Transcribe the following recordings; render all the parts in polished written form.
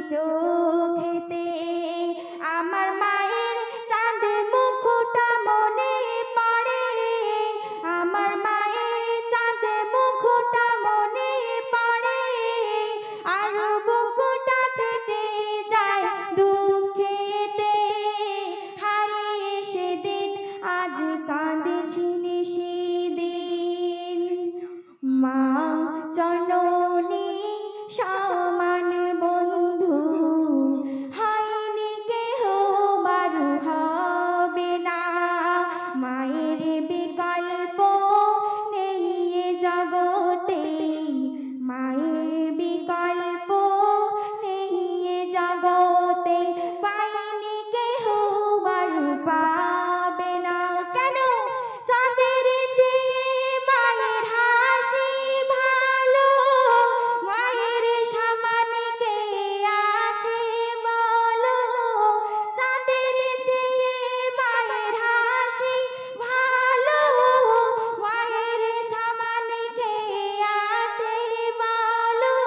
চোখেতে আমার মায়ের চাঁদে মুখটা মনে পড়ে আমার মায়ের চাঁদে মুখটা মনে পড়ে আর বুকটা ফেটে যায় দুঃখেতে হারিয়ে সেদিন আজ কাঁদেছি সেদিন মা জননী সমান বন্ধু হয়নি কেহ বারু হবে না মায়ের বিকল্প নেই এ জগতে মায়ের বিকল্প নেই এ জগতে পাইনি কেহ বারু পাবে না কেন চাঁদের চেয়ে মায়ের হাসি ভালো মায়ের সমান কে আছে বলো চাঁদের চেয়ে মায়ের হাসি ভালো মায়ের সমান কে আছে বলো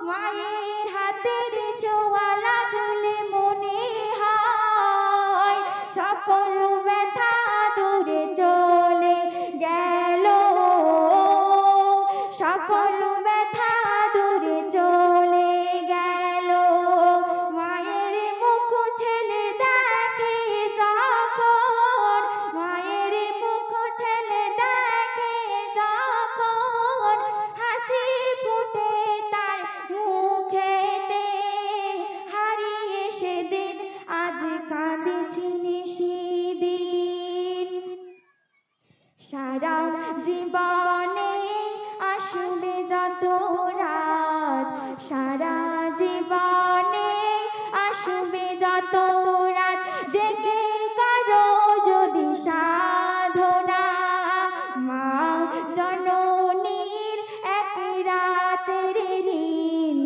মায়ের হাতের ছোঁয়া লাগলে মনে হয় সকল ব্যথা দূরে চলে গেল সকল ব্যথা দূরে চলে গেল মায়ের মুখ ছেলে দেখে যখন মায়ের মুখ ছেলে দেখে যখন হাসি ফুটে তার মুখেতে হারিয়ে সেদিন আজ কাঁদেছি সেদিন সারা জীবনে আসবে যত রাত সারা জীবনে আসবে যত রাত জেগে করো যদি সাধনা মা জননীর এক রাতের ঋণ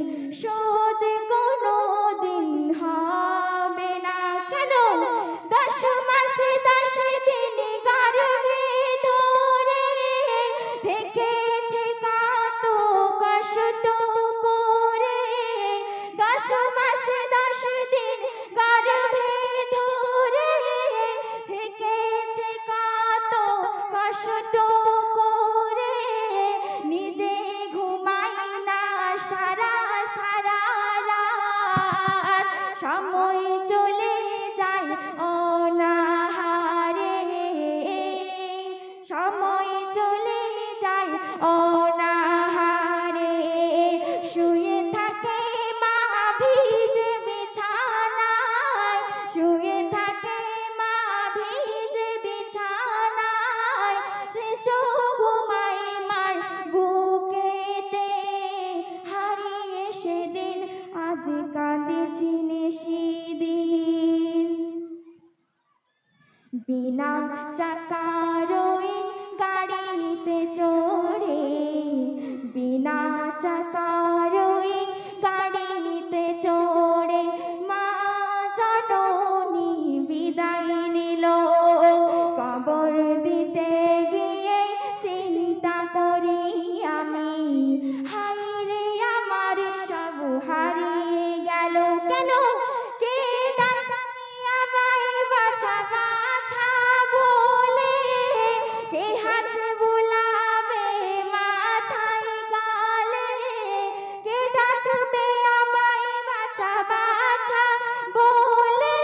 শোধ কোনো দিন হবে না কেন 10 মাসে 10 দিন গর্ভে ধরে থেকেছে কত কষ্ট করে 10 মাসে 10 দিন গর্ভে ধরে থেকেছে কত কষ্ট করে নিজে ঘুমাই না সারা সারা রাত সময় চলে যায় অনাহারে সময় চলে যায় অনাহারে শুয়ে থাকে মা ভিজে বিছানায় শুয়ে থাকে মা ভিজে বিছানায় শিশু ঘুমায় মার বুকেতে হারিয়ে সেদিন আজ কাঁদেছি সেদিন বিনা চাকার ওই গাড়িতে চড়ে বিনা চাকার ওই গাড়িতে চড়ে মা জননী বিদায় নিল কবর দিতে গিয়ে চিন্তা করি আমি হায়রে আমার সব হারিয়ে গেল কেন কে ডাকবে আমায় বাছা বাছা বলে কে হাত বুলাবে মাথায় গালে কে ডাকবে আমায় বাছা বাছা বলে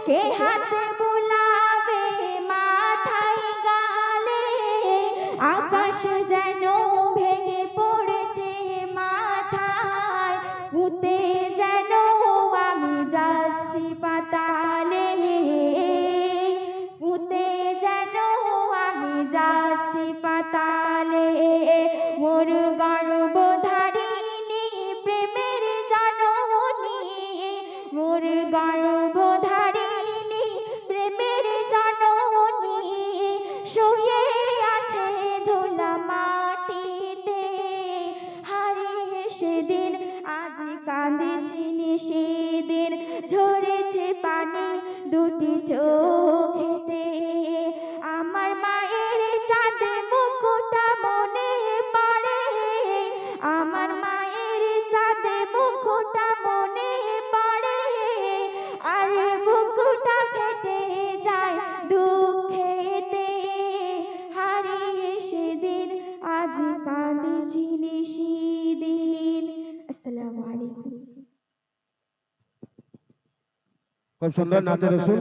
কে হাত বুলাবে মাথায় গালে আকাশ যেন ভেঙে পড়েছে মাথায় উঠে যেন আমি যাচ্ছি পাতালে উঠে যেন আমি যাচ্ছি পাতালে মোর গর্ভধারিণী প্রেমের জননী মোর গর্ভধারিণী প্রেমের জননী শুয়ে আছে ধুলা মাটিতে হারিয়ে সেদিন আজ কাঁদেছি সেদিন ঝরেছে পানি দুটি চোখেতে আমার মায়ের চাঁদে মুখটা মনে পড়ে আমার মায়ের চাঁদে মুখটা মনে খুব সুন্দর নাচের রসুল।